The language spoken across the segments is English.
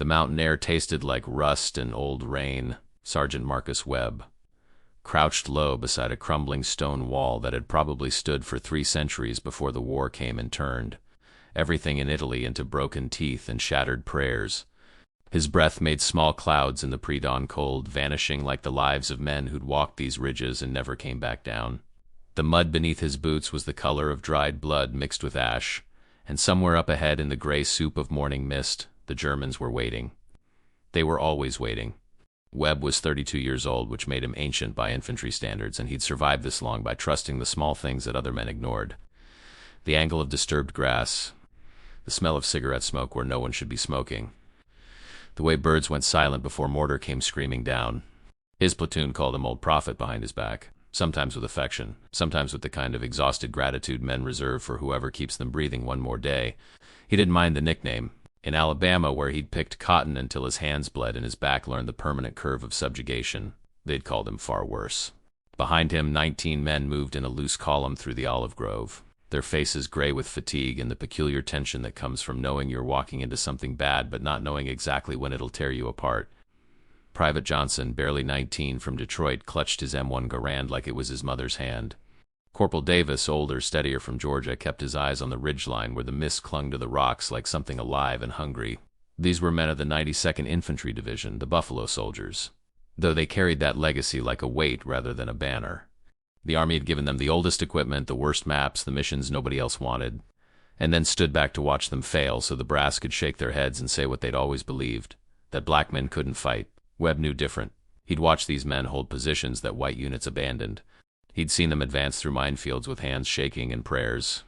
The mountain air tasted like rust and old rain. Sergeant Marcus Webb crouched low beside a crumbling stone wall that had probably stood for 3 centuries before the war came and turned everything in Italy into broken teeth and shattered prayers. His breath made small clouds in the pre-dawn cold, vanishing like the lives of men who'd walked these ridges and never came back down. The mud beneath his boots was the color of dried blood mixed with ash, and somewhere up ahead in the gray soup of morning mist, the Germans were waiting. They were always waiting. Webb was 32 years old, which made him ancient by infantry standards, and he'd survived this long by trusting the small things that other men ignored. The angle of disturbed grass, the smell of cigarette smoke where no one should be smoking, the way birds went silent before mortar came screaming down. His platoon called him Old Prophet behind his back, sometimes with affection, sometimes with the kind of exhausted gratitude men reserve for whoever keeps them breathing one more day. He didn't mind the nickname. In Alabama, where he'd picked cotton until his hands bled and his back learned the permanent curve of subjugation, they'd called him far worse. Behind him, 19 men moved in a loose column through the olive grove, their faces gray with fatigue and the peculiar tension that comes from knowing you're walking into something bad but not knowing exactly when it'll tear you apart. Private Johnson, barely 19, from Detroit, clutched his M1 Garand like it was his mother's hand. Corporal Davis, older, steadier, from Georgia, kept his eyes on the ridgeline where the mist clung to the rocks like something alive and hungry. These were men of the 92nd Infantry Division, the Buffalo Soldiers, though they carried that legacy like a weight rather than a banner. The Army had given them the oldest equipment, the worst maps, the missions nobody else wanted, and then stood back to watch them fail so the brass could shake their heads and say what they'd always believed, that black men couldn't fight. Webb knew different. He'd watched these men hold positions that white units abandoned. He'd seen them advance through minefields with hands shaking and prayers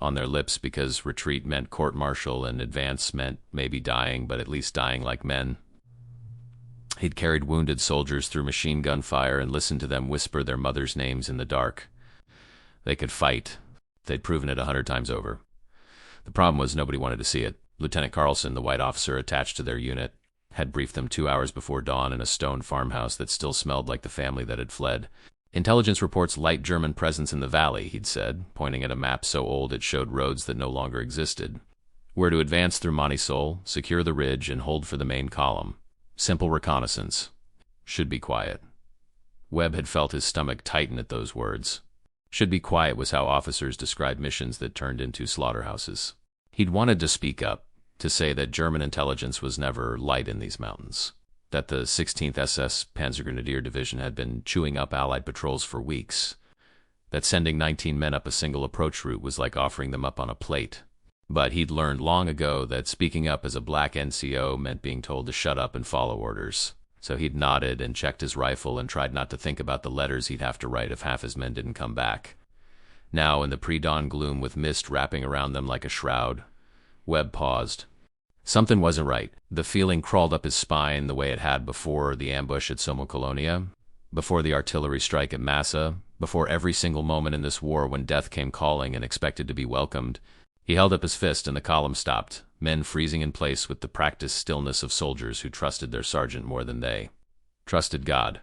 on their lips because retreat meant court-martial and advance meant maybe dying, but at least dying like men. He'd carried wounded soldiers through machine gun fire and listened to them whisper their mothers' names in the dark. They could fight. They'd proven it 100 times over. The problem was nobody wanted to see it. Lieutenant Carlson, the white officer attached to their unit, had briefed them 2 hours before dawn in a stone farmhouse that still smelled like the family that had fled. Intelligence reports light German presence in the valley, he'd said, pointing at a map so old it showed roads that no longer existed. We're to advance through Montesol, secure the ridge, and hold for the main column. Simple reconnaissance. Should be quiet. Webb had felt his stomach tighten at those words. Should be quiet was how officers described missions that turned into slaughterhouses. He'd wanted to speak up, to say that German intelligence was never light in these mountains, that the 16th SS Panzergrenadier Division had been chewing up Allied patrols for weeks, that sending 19 men up a single approach route was like offering them up on a plate. But he'd learned long ago that speaking up as a black NCO meant being told to shut up and follow orders. So he'd nodded and checked his rifle and tried not to think about the letters he'd have to write if half his men didn't come back. Now, in the pre-dawn gloom with mist wrapping around them like a shroud, Webb paused. Something wasn't right. The feeling crawled up his spine the way it had before the ambush at Somocolonia, before the artillery strike at Massa, before every single moment in this war when death came calling and expected to be welcomed. He held up his fist and the column stopped, men freezing in place with the practiced stillness of soldiers who trusted their sergeant more than they trusted God.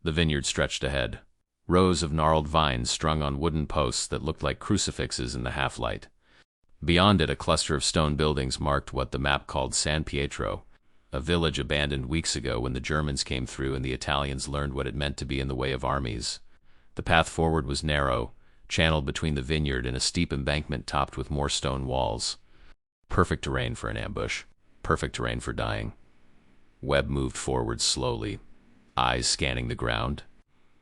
The vineyard stretched ahead. Rows of gnarled vines strung on wooden posts that looked like crucifixes in the half-light. Beyond it, a cluster of stone buildings marked what the map called San Pietro, a village abandoned weeks ago when the Germans came through and the Italians learned what it meant to be in the way of armies. The path forward was narrow, channeled between the vineyard and a steep embankment topped with more stone walls. Perfect terrain for an ambush. Perfect terrain for dying. Webb moved forward slowly, eyes scanning the ground.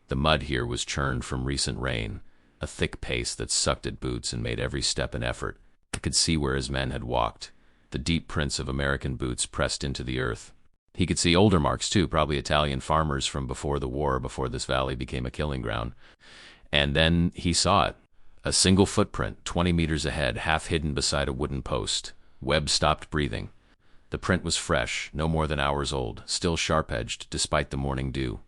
The mud here was churned from recent rain, a thick paste that sucked at boots and made every step an effort. He could see where his men had walked, the deep prints of American boots pressed into the earth. He could see older marks too, probably Italian farmers from before the war, before this valley became a killing ground. And then he saw it. A single footprint, 20 meters ahead, half hidden beside a wooden post. Webb stopped breathing. The print was fresh, no more than hours old, still sharp-edged despite the morning dew.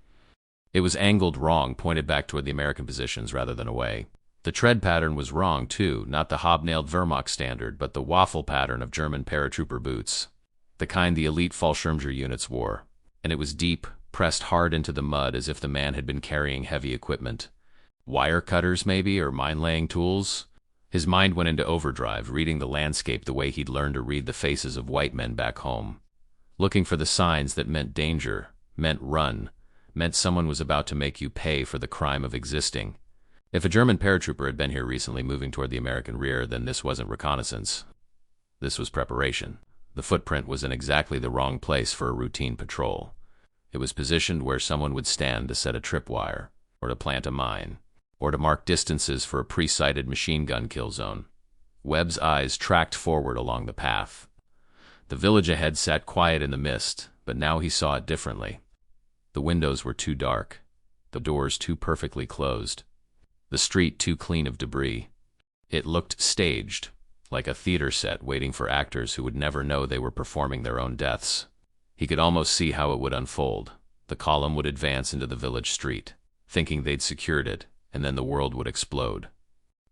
It was angled wrong, pointed back toward the American positions rather than away. The tread pattern was wrong too, not the hobnailed Wehrmacht standard, but the waffle pattern of German paratrooper boots, the kind the elite Fallschirmjäger units wore. And it was deep, pressed hard into the mud as if the man had been carrying heavy equipment. Wire cutters, maybe, or mine-laying tools? His mind went into overdrive, reading the landscape the way he'd learned to read the faces of white men back home. looking for the signs that meant danger, meant run, meant someone was about to make you pay for the crime of existing. If a German paratrooper had been here recently moving toward the American rear, then this wasn't reconnaissance. This was preparation. The footprint was in exactly the wrong place for a routine patrol. It was positioned where someone would stand to set a tripwire, or to plant a mine, or to mark distances for a pre-sighted machine gun kill zone. Webb's eyes tracked forward along the path. The village ahead sat quiet in the mist, but now he saw it differently. The windows were too dark, the doors too perfectly closed, the street too clean of debris. It looked staged, like a theater set waiting for actors who would never know they were performing their own deaths. He could almost see how it would unfold. The column would advance into the village street, thinking they'd secured it, and then the world would explode.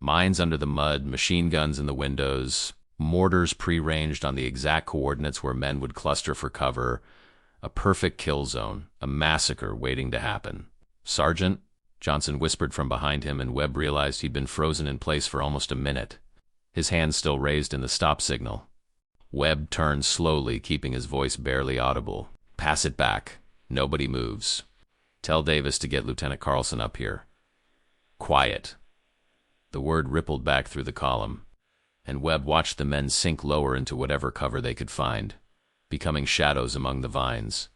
Mines under the mud, machine guns in the windows, mortars pre-ranged on the exact coordinates where men would cluster for cover. A perfect kill zone, a massacre waiting to happen. "Sergeant?" Johnson whispered from behind him, and Webb realized he'd been frozen in place for almost a minute, his hand still raised in the stop signal. Webb turned slowly, keeping his voice barely audible. "Pass it back. Nobody moves. Tell Davis to get Lieutenant Carlson up here." "Quiet." The word rippled back through the column, and Webb watched the men sink lower into whatever cover they could find, becoming shadows among the vines.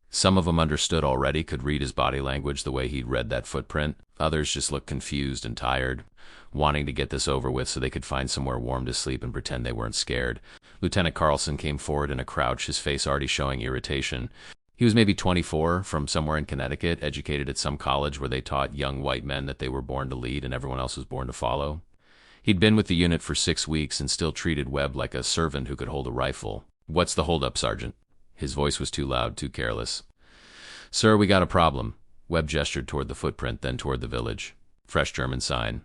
Some of them understood already, could read his body language the way he'd read that footprint. Others just looked confused and tired, wanting to get this over with so they could find somewhere warm to sleep and pretend they weren't scared. Lieutenant Carlson came forward in a crouch, his face already showing irritation. He was maybe 24, from somewhere in Connecticut, educated at some college where they taught young white men that they were born to lead and everyone else was born to follow. He'd been with the unit for 6 weeks and still treated Webb like a servant who could hold a rifle. "What's the holdup, Sergeant?" His voice was too loud, too careless. "Sir, we got a problem." Webb gestured toward the footprint, then toward the village. Fresh German sign.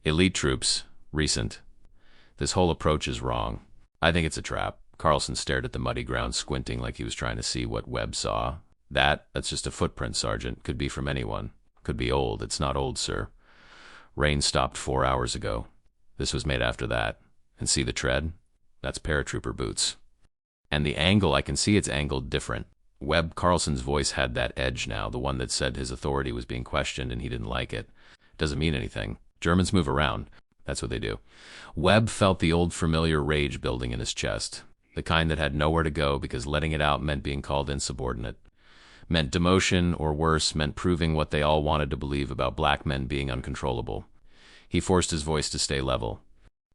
"Elite troops. Recent. This whole approach is wrong. I think it's a trap." Carlson stared at the muddy ground, squinting like he was trying to see what Webb saw. That's just a footprint, Sergeant. Could be from anyone. Could be old. It's not old, sir. Rain stopped 4 hours ago. This was made after that. And see the tread? That's paratrooper boots. And the angle, I can see it's angled different." Carlson's voice had that edge now, the one that said his authority was being questioned and he didn't like it. Doesn't mean anything. Germans move around. That's what they do. Webb felt the old familiar rage building in his chest. The kind that had nowhere to go because letting it out meant being called insubordinate. Meant demotion, or worse, meant proving what they all wanted to believe about black men being uncontrollable. He forced his voice to stay level.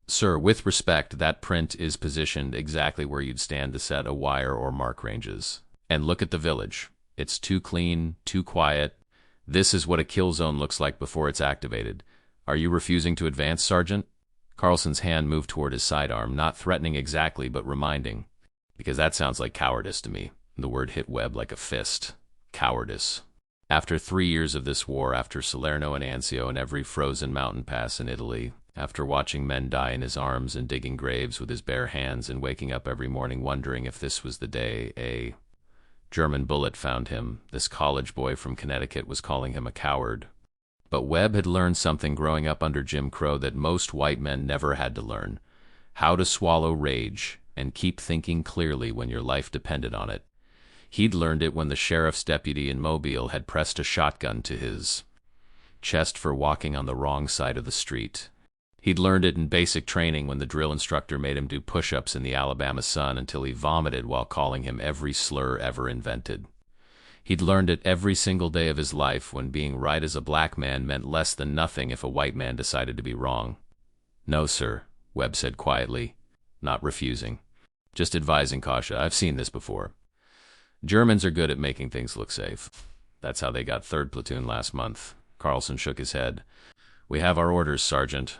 "Sir, with respect, that print is positioned exactly where you'd stand to set a wire or mark ranges. And look at the village. It's too clean, too quiet. This is what a kill zone looks like before it's activated. Are you refusing to advance, Sergeant?" Carlson's hand moved toward his sidearm, not threatening exactly, but reminding. "Because that sounds like cowardice to me." The word hit Webb like a fist. Cowardice. After 3 years of this war, after Salerno and Anzio and every frozen mountain pass in Italy, after watching men die in his arms and digging graves with his bare hands and waking up every morning wondering if this was the day a German bullet found him, this college boy from Connecticut was calling him a coward. But Webb had learned something growing up under Jim Crow that most white men never had to learn: how to swallow rage and keep thinking clearly when your life depended on it. He'd learned it when the sheriff's deputy in Mobile had pressed a shotgun to his chest for walking on the wrong side of the street. He'd learned it in basic training when the drill instructor made him do push-ups in the Alabama sun until he vomited while calling him every slur ever invented. He'd learned it every single day of his life when being right as a black man meant less than nothing if a white man decided to be wrong. "No, sir," Webb said quietly, not refusing. "Just advising Kasha. I've seen this before. Germans are good at making things look safe. That's how they got 3rd Platoon last month." Carlson shook his head. "We have our orders, Sergeant.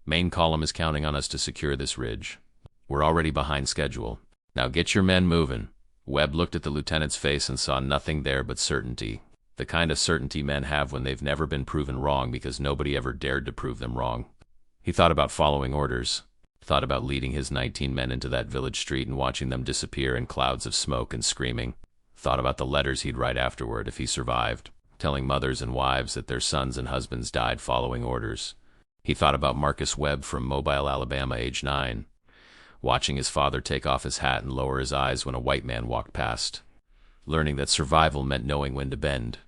Main column is counting on us to secure this ridge. We're already behind schedule. Now get your men moving." Webb looked at the lieutenant's face and saw nothing there but certainty. The kind of certainty men have when they've never been proven wrong because nobody ever dared to prove them wrong. He thought about following orders. Thought about leading his 19 men into that village street and watching them disappear in clouds of smoke and screaming. Thought about the letters he'd write afterward if he survived, telling mothers and wives that their sons and husbands died following orders. He thought about Marcus Webb from Mobile, Alabama, age 9. watching his father take off his hat and lower his eyes when a white man walked past, learning that survival meant knowing when to bend.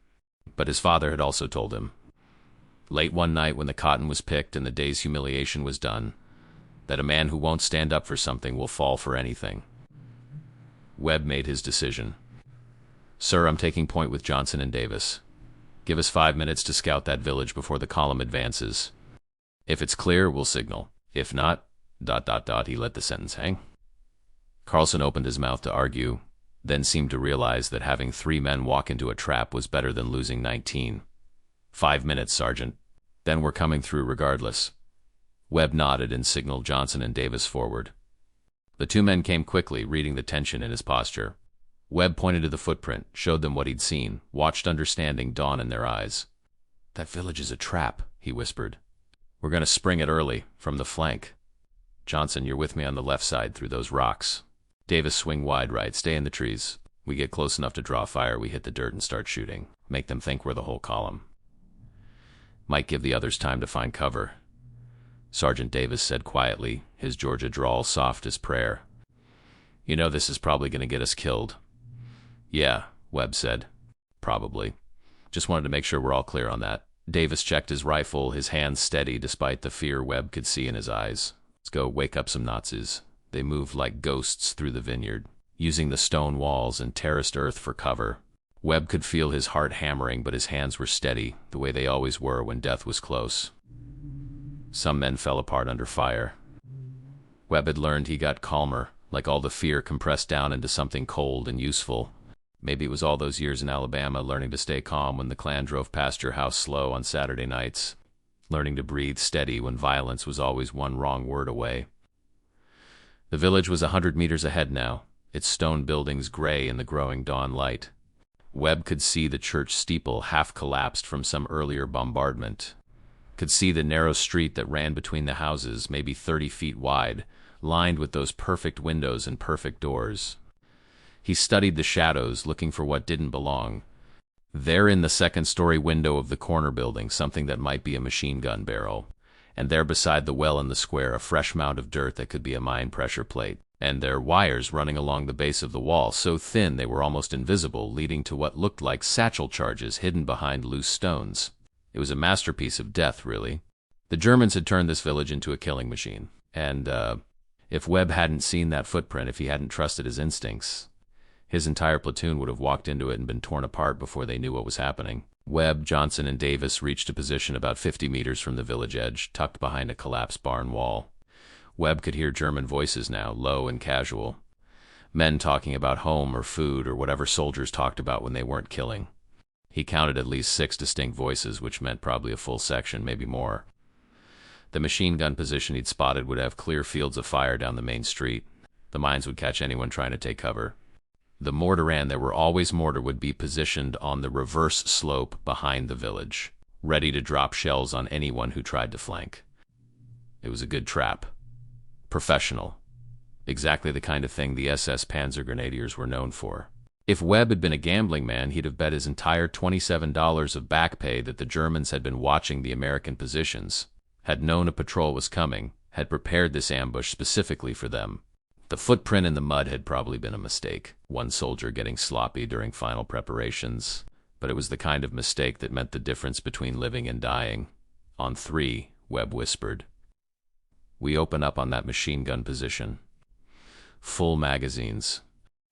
But his father had also told him, late one night when the cotton was picked and the day's humiliation was done, that a man who won't stand up for something will fall for anything. Webb made his decision. "Sir, I'm taking point with Johnson and Davis. Give us 5 minutes to scout that village before the column advances. If it's clear, we'll signal. If not, ... He let the sentence hang. Carlson opened his mouth to argue, then seemed to realize that having 3 men walk into a trap was better than losing 19. 5 minutes, Sergeant. Then we're coming through regardless." Webb nodded and signaled Johnson and Davis forward. The 2 men came quickly, reading the tension in his posture. Webb pointed to the footprint, showed them what he'd seen, watched understanding dawn in their eyes. "That village is a trap," he whispered. "We're going to spring it early, from the flank. Johnson, you're with me on the left side through those rocks. Davis, swing wide right, stay in the trees. We get close enough to draw fire, we hit the dirt and start shooting. Make them think we're the whole column. Might give the others time to find cover." Sergeant Davis said quietly, his Georgia drawl soft as prayer. "You know this is probably going to get us killed." "Yeah," Webb said. "Probably. Just wanted to make sure we're all clear on that." Davis checked his rifle, his hands steady despite the fear Webb could see in his eyes. "Let's go wake up some Nazis." They moved like ghosts through the vineyard, using the stone walls and terraced earth for cover. Webb could feel his heart hammering, but his hands were steady, the way they always were when death was close. Some men fell apart under fire. Webb had learned he got calmer, like all the fear compressed down into something cold and useful. Maybe it was all those years in Alabama learning to stay calm when the Klan drove past your house slow on Saturday nights, learning to breathe steady when violence was always one wrong word away. The village was 100 meters ahead now, its stone buildings gray in the growing dawn light. Webb could see the church steeple half collapsed from some earlier bombardment. Could see the narrow street that ran between the houses, maybe 30 feet wide, lined with those perfect windows and perfect doors. He studied the shadows, looking for what didn't belong. There in the second-story window of the corner building, something that might be a machine gun barrel. And there beside the well in the square, a fresh mound of dirt that could be a mine pressure plate. And there wires running along the base of the wall, so thin they were almost invisible, leading to what looked like satchel charges hidden behind loose stones. It was a masterpiece of death, really. The Germans had turned this village into a killing machine. And, if Webb hadn't seen that footprint, if he hadn't trusted his instincts, his entire platoon would have walked into it and been torn apart before they knew what was happening. Webb, Johnson, and Davis reached a position about 50 meters from the village edge, tucked behind a collapsed barn wall. Webb could hear German voices now, low and casual. Men talking about home or food or whatever soldiers talked about when they weren't killing. He counted at least 6 distinct voices, which meant probably a full section, maybe more. The machine gun position he'd spotted would have clear fields of fire down the main street. The mines would catch anyone trying to take cover. The mortar, and there were always mortar, would be positioned on the reverse slope behind the village, ready to drop shells on anyone who tried to flank. It was a good trap. Professional. Exactly the kind of thing the SS Panzer Grenadiers were known for. If Webb had been a gambling man, he'd have bet his entire $27 of back pay that the Germans had been watching the American positions, had known a patrol was coming, had prepared this ambush specifically for them. The footprint in the mud had probably been a mistake, one soldier getting sloppy during final preparations, but it was the kind of mistake that meant the difference between living and dying. "On 3, Webb whispered. "We open up on that machine gun position. Full magazines.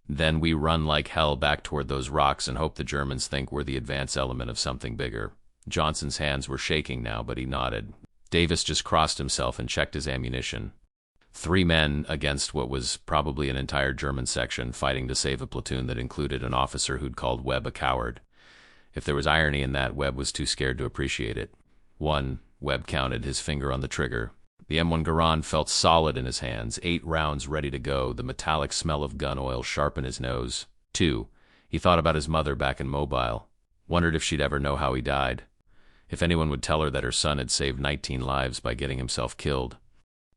Then we run like hell back toward those rocks and hope the Germans think we're the advance element of something bigger." Johnson's hands were shaking now, but he nodded. Davis just crossed himself and checked his ammunition. 3 men against what was probably an entire German section fighting to save a platoon that included an officer who'd called Webb a coward. If there was irony in that, Webb was too scared to appreciate it. 1, Webb counted, his finger on the trigger. The M1 Garand felt solid in his hands, 8 rounds ready to go, the metallic smell of gun oil sharp in his nose. 2, he thought about his mother back in Mobile, wondered if she'd ever know how he died, if anyone would tell her that her son had saved 19 lives by getting himself killed.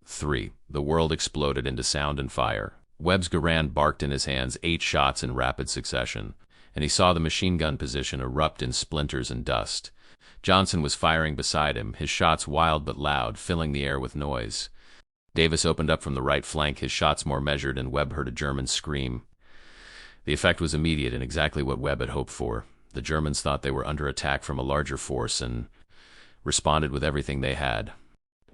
3, the world exploded into sound and fire. Webb's Garand barked in his hands, 8 shots in rapid succession, and he saw the machine gun position erupt in splinters and dust. Johnson was firing beside him, his shots wild but loud, filling the air with noise. Davis opened up from the right flank, his shots more measured, and Webb heard a German scream. The effect was immediate and exactly what Webb had hoped for. The Germans thought they were under attack from a larger force and responded with everything they had.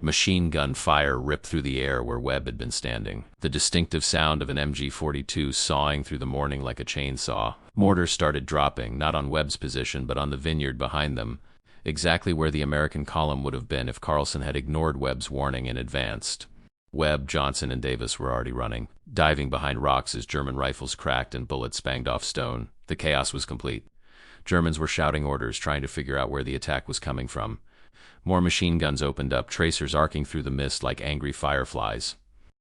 Machine gun fire ripped through the air where Webb had been standing. The distinctive sound of an MG-42 sawing through the morning like a chainsaw. Mortars started dropping, not on Webb's position, but on the vineyard behind them, exactly where the American column would have been if Carlson had ignored Webb's warning and advanced. Webb, Johnson, and Davis were already running, diving behind rocks as German rifles cracked and bullets banged off stone. The chaos was complete. Germans were shouting orders, trying to figure out where the attack was coming from. More machine guns opened up, tracers arcing through the mist like angry fireflies.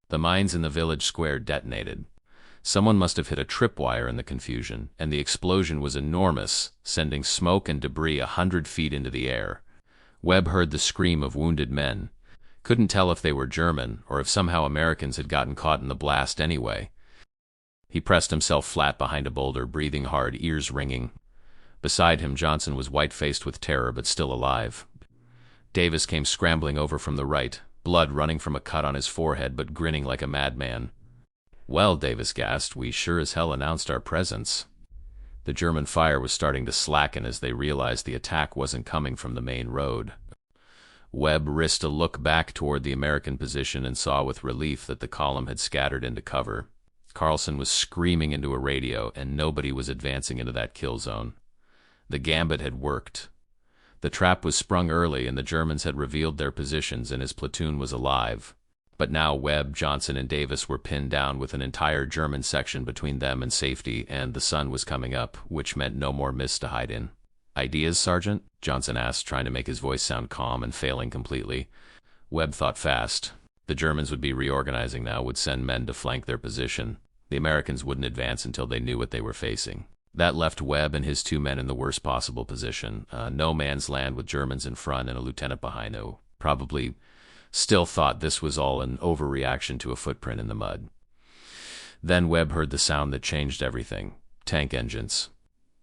The mines in the village square detonated. Someone must have hit a tripwire in the confusion, and the explosion was enormous, sending smoke and debris 100 feet into the air. Webb heard the scream of wounded men. Couldn't tell if they were German, or if somehow Americans had gotten caught in the blast anyway. He pressed himself flat behind a boulder, breathing hard, ears ringing. Beside him, Johnson was white-faced with terror, but still alive. Davis came scrambling over from the right, blood running from a cut on his forehead, but grinning like a madman. "Well," Davis gasped, "we sure as hell announced our presence." The German fire was starting to slacken as they realized the attack wasn't coming from the main road. Webb risked a look back toward the American position and saw with relief that the column had scattered into cover. Carlson was screaming into a radio, and nobody was advancing into that kill zone. The gambit had worked. The trap was sprung early, and the Germans had revealed their positions, and his platoon was alive. But now Webb, Johnson, and Davis were pinned down with an entire German section between them and safety, and the sun was coming up, which meant no more mist to hide in. "Ideas, Sergeant?" Johnson asked, trying to make his voice sound calm and failing completely. Webb thought fast. The Germans would be reorganizing now, would send men to flank their position. The Americans wouldn't advance until they knew what they were facing. That left Webb and his 2 men in the worst possible position. No man's land with Germans in front and a lieutenant behind, who probably still thought this was all an overreaction to a footprint in the mud. Then Webb heard the sound that changed everything. Tank engines.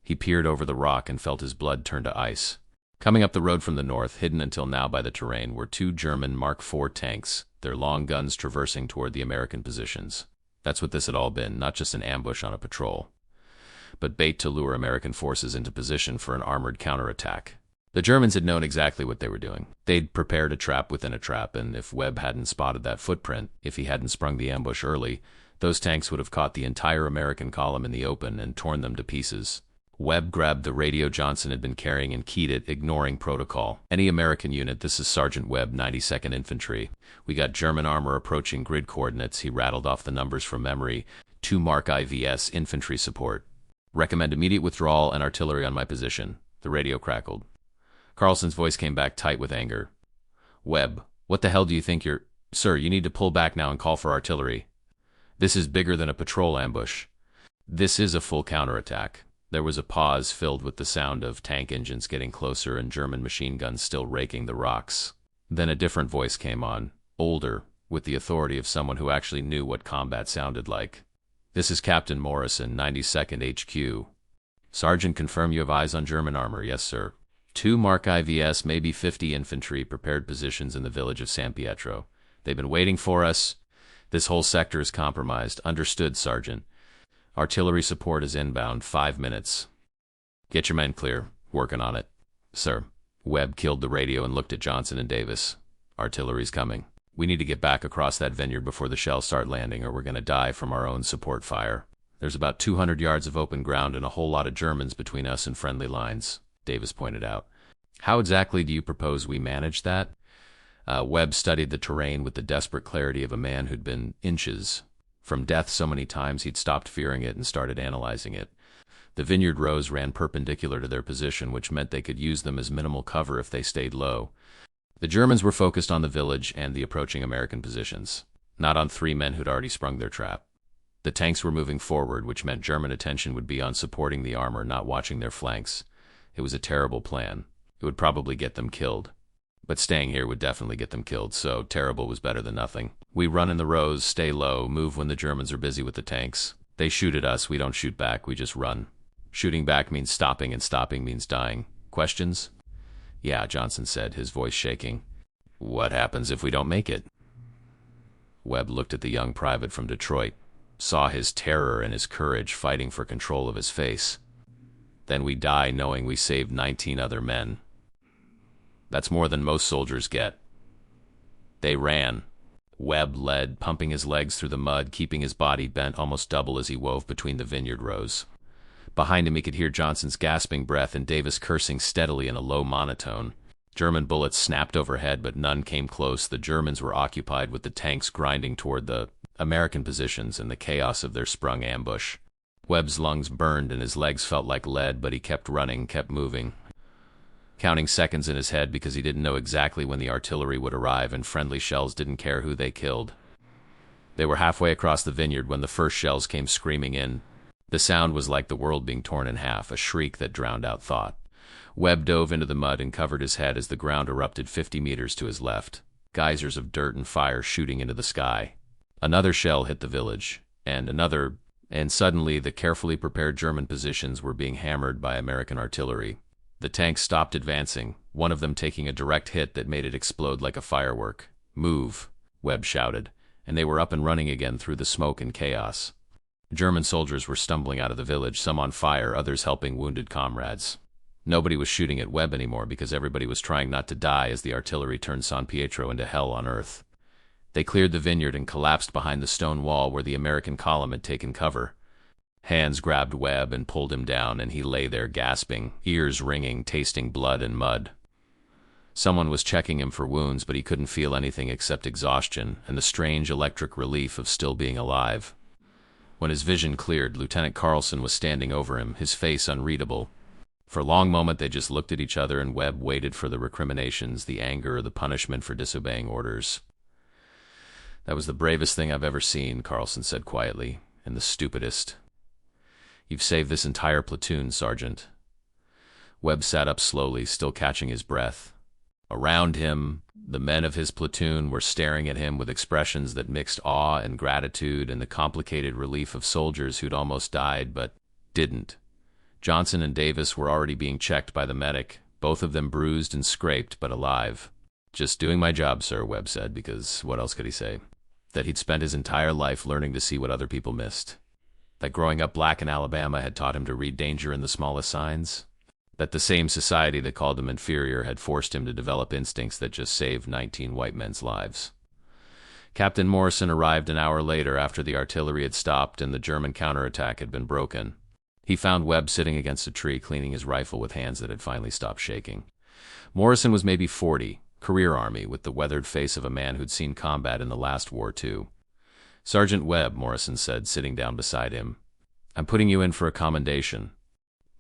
He peered over the rock and felt his blood turn to ice. Coming up the road from the north, hidden until now by the terrain, were 2 German Mark IV tanks, their long guns traversing toward the American positions. That's what this had all been, not just an ambush on a patrol, but bait to lure American forces into position for an armored counterattack. The Germans had known exactly what they were doing. They'd prepared a trap within a trap, and if Webb hadn't spotted that footprint, if he hadn't sprung the ambush early, those tanks would have caught the entire American column in the open and torn them to pieces. Webb grabbed the radio Johnson had been carrying and keyed it, ignoring protocol. "Any American unit, this is Sergeant Webb, 92nd Infantry. We got German armor approaching grid coordinates." He rattled off the numbers from memory. 2 Mark IVS infantry support. "Recommend immediate withdrawal and artillery on my position." The radio crackled. Carlson's voice came back tight with anger. "Webb, what the hell do you think you're— Sir, you need to pull back now and call for artillery. This is bigger than a patrol ambush. This is a full counterattack." There was a pause filled with the sound of tank engines getting closer and German machine guns still raking the rocks. Then a different voice came on, older, with the authority of someone who actually knew what combat sounded like. "This is Captain Morrison, 92nd HQ. Sergeant, confirm you have eyes on German armor." "Yes, sir." 2 Mark IVS, maybe 50 infantry, prepared positions in the village of San Pietro. "They've been waiting for us. This whole sector is compromised." "Understood, Sergeant. Artillery support is inbound, 5 minutes. Get your men clear. Working on it." "Sir." Webb killed the radio and looked at Johnson and Davis. "Artillery's coming. We need to get back across that vineyard before the shells start landing, or we're going to die from our own support fire. There's about 200 yards of open ground and a whole lot of Germans between us and friendly lines," Davis pointed out. "How exactly do you propose we manage that?" Webb studied the terrain with the desperate clarity of a man who'd been inches from death so many times he'd stopped fearing it and started analyzing it. The vineyard rows ran perpendicular to their position, which meant they could use them as minimal cover if they stayed low. The Germans were focused on the village and the approaching American positions, not on 3 men who'd already sprung their trap. The tanks were moving forward, which meant German attention would be on supporting the armor, not watching their flanks. It was a terrible plan. It would probably get them killed. But staying here would definitely get them killed, so terrible was better than nothing. "We run in the rows, stay low, move when the Germans are busy with the tanks. They shoot at us, we don't shoot back, we just run. Shooting back means stopping, and stopping means dying. Questions?" "Yeah," Johnson said, his voice shaking. "What happens if we don't make it?" Webb looked at the young private from Detroit, saw his terror and his courage fighting for control of his face. Then we die knowing we saved 19 other men. That's more than most soldiers get. They ran. Webb led, pumping his legs through the mud, keeping his body bent almost double as he wove between the vineyard rows. Behind him he could hear Johnson's gasping breath and Davis cursing steadily in a low monotone. German bullets snapped overhead, but none came close. The Germans were occupied with the tanks grinding toward the American positions in the chaos of their sprung ambush. Webb's lungs burned and his legs felt like lead, but he kept running, kept moving, counting seconds in his head because he didn't know exactly when the artillery would arrive and friendly shells didn't care who they killed. They were halfway across the vineyard when the first shells came screaming in. The sound was like the world being torn in half, a shriek that drowned out thought. Webb dove into the mud and covered his head as the ground erupted 50 meters to his left, geysers of dirt and fire shooting into the sky. Another shell hit the village, and another, and suddenly the carefully prepared German positions were being hammered by American artillery. The tanks stopped advancing, one of them taking a direct hit that made it explode like a firework. "Move," Webb shouted, and they were up and running again through the smoke and chaos. German soldiers were stumbling out of the village, some on fire, others helping wounded comrades. Nobody was shooting at Webb anymore because everybody was trying not to die as the artillery turned San Pietro into hell on earth. They cleared the vineyard and collapsed behind the stone wall where the American column had taken cover. Hands grabbed Webb and pulled him down, and he lay there gasping, ears ringing, tasting blood and mud. Someone was checking him for wounds, but he couldn't feel anything except exhaustion and the strange electric relief of still being alive. When his vision cleared, Lieutenant Carlson was standing over him, his face unreadable. For a long moment they just looked at each other, and Webb waited for the recriminations, the anger, the punishment for disobeying orders. "That was the bravest thing I've ever seen," Carlson said quietly, "and the stupidest. You've saved this entire platoon, Sergeant." Webb sat up slowly, still catching his breath. Around him, the men of his platoon were staring at him with expressions that mixed awe and gratitude and the complicated relief of soldiers who'd almost died but didn't. Johnson and Davis were already being checked by the medic, both of them bruised and scraped but alive. "Just doing my job, sir," Webb said, because what else could he say? That he'd spent his entire life learning to see what other people missed. That growing up black in Alabama had taught him to read danger in the smallest signs. That the same society that called him inferior had forced him to develop instincts that just saved 19 white men's lives. Captain Morrison arrived an hour later after the artillery had stopped and the German counterattack had been broken. He found Webb sitting against a tree cleaning his rifle with hands that had finally stopped shaking. Morrison was maybe 40, career Army, with the weathered face of a man who'd seen combat in the last war too. "Sergeant Webb," Morrison said, sitting down beside him, "I'm putting you in for a commendation.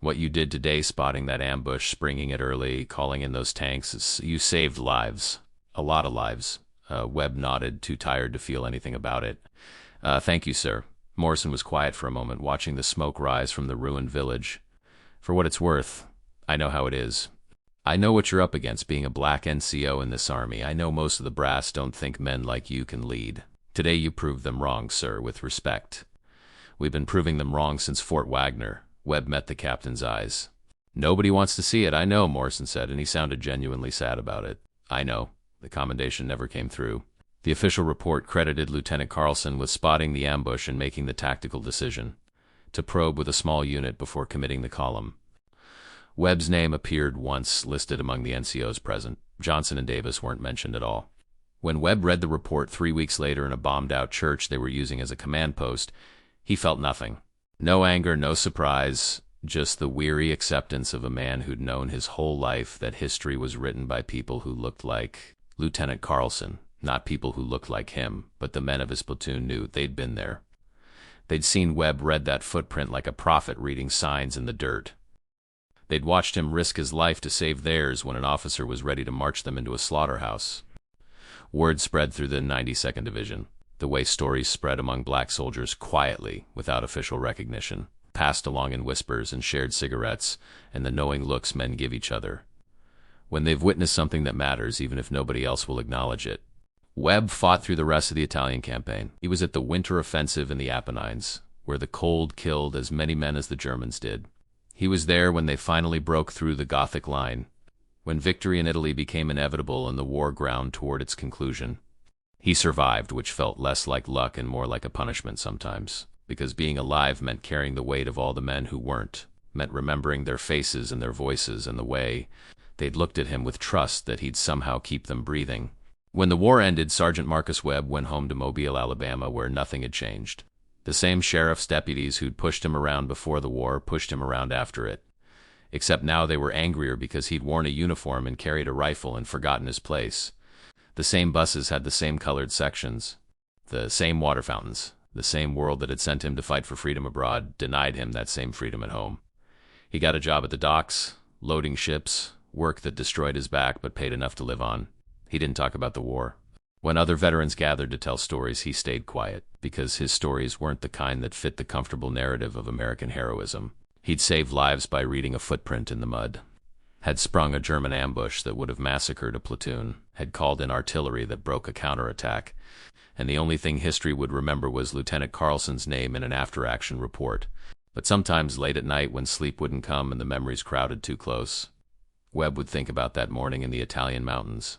What you did today, spotting that ambush, springing it early, calling in those tanks, you saved lives. A lot of lives." Webb nodded, too tired to feel anything about it. "Thank you, sir." Morrison was quiet for a moment, watching the smoke rise from the ruined village. "For what it's worth, I know how it is. I know what you're up against being a black NCO in this army. I know most of the brass don't think men like you can lead. Today you proved them wrong, sir, with respect. We've been proving them wrong since Fort Wagner." Webb met the captain's eyes. "Nobody wants to see it, I know," Morrison said, and he sounded genuinely sad about it. "I know." The commendation never came through. The official report credited Lieutenant Carlson with spotting the ambush and making the tactical decision to probe with a small unit before committing the column. Webb's name appeared once listed among the NCOs present. Johnson and Davis weren't mentioned at all. When Webb read the report 3 weeks later in a bombed-out church they were using as a command post, he felt nothing. No anger, no surprise, just the weary acceptance of a man who'd known his whole life that history was written by people who looked like Lieutenant Carlson. Not people who looked like him, but the men of his platoon knew they'd been there. They'd seen Webb read that footprint like a prophet reading signs in the dirt. They'd watched him risk his life to save theirs when an officer was ready to march them into a slaughterhouse. Word spread through the 92nd Division, the way stories spread among black soldiers quietly, without official recognition, passed along in whispers and shared cigarettes and the knowing looks men give each other. When they've witnessed something that matters, even if nobody else will acknowledge it. Webb fought through the rest of the Italian campaign. He was at the winter offensive in the Apennines, where the cold killed as many men as the Germans did. He was there when they finally broke through the Gothic line, when victory in Italy became inevitable and the war ground toward its conclusion. He survived, which felt less like luck and more like a punishment sometimes, because being alive meant carrying the weight of all the men who weren't, meant remembering their faces and their voices and the way they'd looked at him with trust that he'd somehow keep them breathing. When the war ended, Sergeant Marcus Webb went home to Mobile, Alabama, where nothing had changed. The same sheriff's deputies who'd pushed him around before the war pushed him around after it. Except now they were angrier because he'd worn a uniform and carried a rifle and forgotten his place. The same buses had the same colored sections. The same water fountains. The same world that had sent him to fight for freedom abroad denied him that same freedom at home. He got a job at the docks, loading ships, work that destroyed his back but paid enough to live on. He didn't talk about the war. When other veterans gathered to tell stories, he stayed quiet, because his stories weren't the kind that fit the comfortable narrative of American heroism. He'd saved lives by reading a footprint in the mud, had sprung a German ambush that would have massacred a platoon, had called in artillery that broke a counterattack, and the only thing history would remember was Lieutenant Carlson's name in an after-action report. But sometimes late at night, when sleep wouldn't come and the memories crowded too close, Webb would think about that morning in the Italian mountains.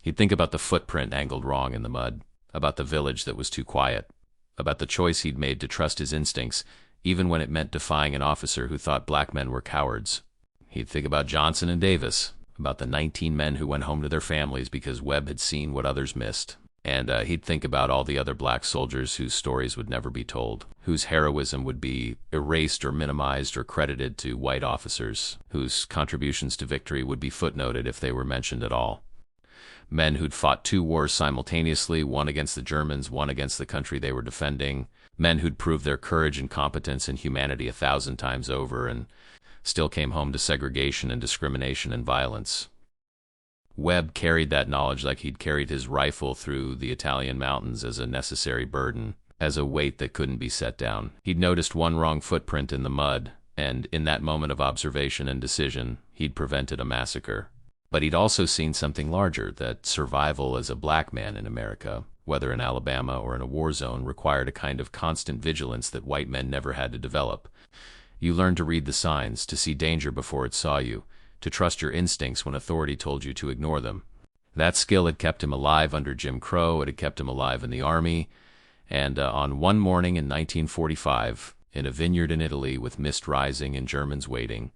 He'd think about the footprint angled wrong in the mud, about the village that was too quiet, about the choice he'd made to trust his instincts, even when it meant defying an officer who thought black men were cowards. He'd think about Johnson and Davis, about the 19 men who went home to their families because Webb had seen what others missed. And he'd think about all the other black soldiers whose stories would never be told, whose heroism would be erased or minimized or credited to white officers, whose contributions to victory would be footnoted if they were mentioned at all. Men who'd fought 2 wars simultaneously, one against the Germans, one against the country they were defending. Men who'd proved their courage and competence and humanity 1,000 times over and still came home to segregation and discrimination and violence. Webb carried that knowledge like he'd carried his rifle through the Italian mountains as a necessary burden, as a weight that couldn't be set down. He'd noticed one wrong footprint in the mud, and in that moment of observation and decision, he'd prevented a massacre. But he'd also seen something larger, that survival as a black man in America, whether in Alabama or in a war zone, required a kind of constant vigilance that white men never had to develop. You learned to read the signs, to see danger before it saw you, to trust your instincts when authority told you to ignore them. That skill had kept him alive under Jim Crow, it had kept him alive in the Army, and on one morning in 1945, in a vineyard in Italy with mist rising and Germans waiting,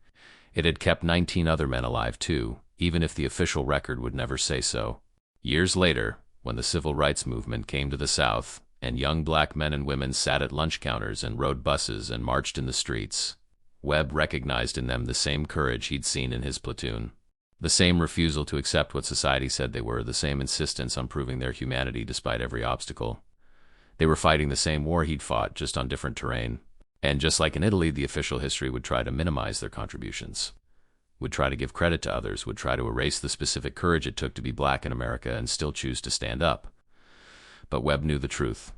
it had kept 19 other men alive too, even if the official record would never say so. Years later, when the civil rights movement came to the South, and young black men and women sat at lunch counters and rode buses and marched in the streets, Webb recognized in them the same courage he'd seen in his platoon, the same refusal to accept what society said they were, the same insistence on proving their humanity despite every obstacle. They were fighting the same war he'd fought, just on different terrain. And just like in Italy, the official history would try to minimize their contributions, would try to give credit to others, would try to erase the specific courage it took to be black in America and still choose to stand up. But Webb knew the truth.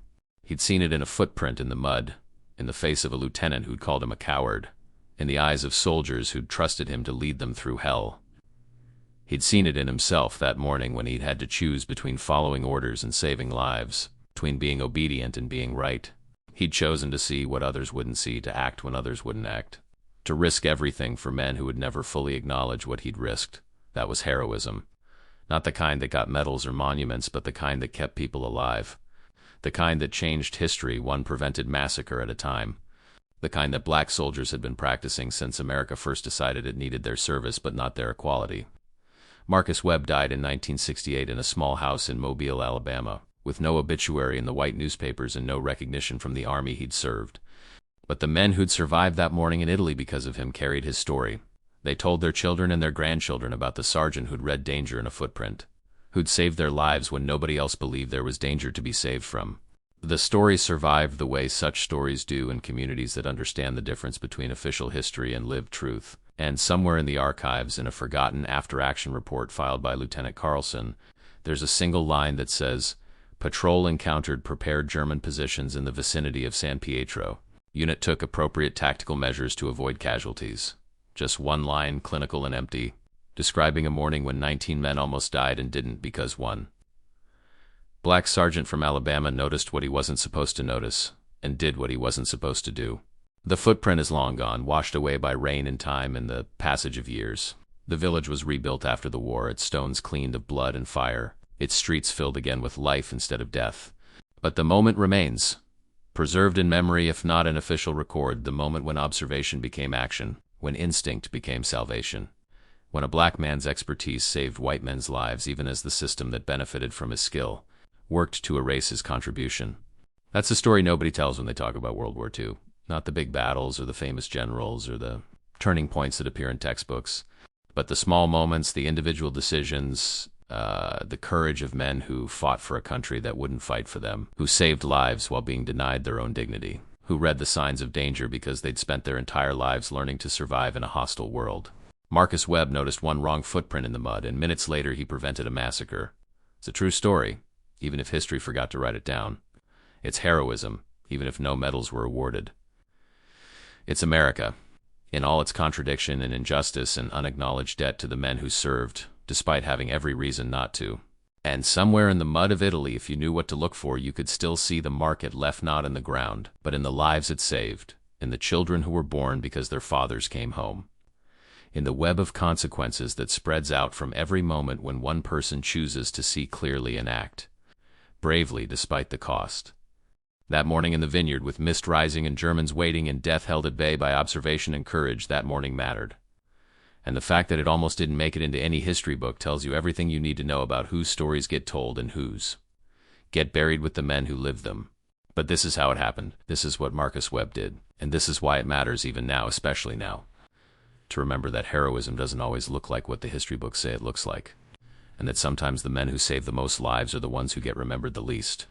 He'd seen it in a footprint in the mud, in the face of a lieutenant who'd called him a coward, in the eyes of soldiers who'd trusted him to lead them through hell. He'd seen it in himself that morning when he'd had to choose between following orders and saving lives, between being obedient and being right. He'd chosen to see what others wouldn't see, to act when others wouldn't act, to risk everything for men who would never fully acknowledge what he'd risked. That was heroism. Not the kind that got medals or monuments, but the kind that kept people alive. The kind that changed history, one prevented massacre at a time. The kind that black soldiers had been practicing since America first decided it needed their service but not their equality. Marcus Webb died in 1968 in a small house in Mobile, Alabama, with no obituary in the white newspapers and no recognition from the army he'd served. But the men who'd survived that morning in Italy because of him carried his story. They told their children and their grandchildren about the sergeant who'd read danger in a footprint, who'd saved their lives when nobody else believed there was danger to be saved from. The story survived the way such stories do in communities that understand the difference between official history and lived truth. And somewhere in the archives, in a forgotten after-action report filed by Lieutenant Carlson, there's a single line that says, "Patrol encountered prepared German positions in the vicinity of San Pietro. Unit took appropriate tactical measures to avoid casualties." Just one line, clinical and empty, describing a morning when 19 men almost died and didn't because one black sergeant from Alabama noticed what he wasn't supposed to notice and did what he wasn't supposed to do. The footprint is long gone, washed away by rain and time and the passage of years. The village was rebuilt after the war, its stones cleaned of blood and fire, its streets filled again with life instead of death. But the moment remains, preserved in memory if not in official record, the moment when observation became action, when instinct became salvation, when a black man's expertise saved white men's lives even as the system that benefited from his skill worked to erase his contribution. That's a story nobody tells when they talk about World War II. Not the big battles or the famous generals or the turning points that appear in textbooks, but the small moments, the individual decisions, the courage of men who fought for a country that wouldn't fight for them, who saved lives while being denied their own dignity, who read the signs of danger because they'd spent their entire lives learning to survive in a hostile world. Marcus Webb noticed one wrong footprint in the mud, and minutes later he prevented a massacre. It's a true story, even if history forgot to write it down. It's heroism, even if no medals were awarded. It's America, in all its contradiction and injustice and unacknowledged debt to the men who served, despite having every reason not to. And somewhere in the mud of Italy, if you knew what to look for, you could still see the mark it left not in the ground, but in the lives it saved, in the children who were born because their fathers came home, in the web of consequences that spreads out from every moment when one person chooses to see clearly and act bravely despite the cost. That morning in the vineyard, with mist rising and Germans waiting and death held at bay by observation and courage, that morning mattered. And the fact that it almost didn't make it into any history book tells you everything you need to know about whose stories get told and whose get buried with the men who lived them. But this is how it happened. This is what Marcus Webb did. And this is why it matters even now, especially now, to remember that heroism doesn't always look like what the history books say it looks like, and that sometimes the men who save the most lives are the ones who get remembered the least.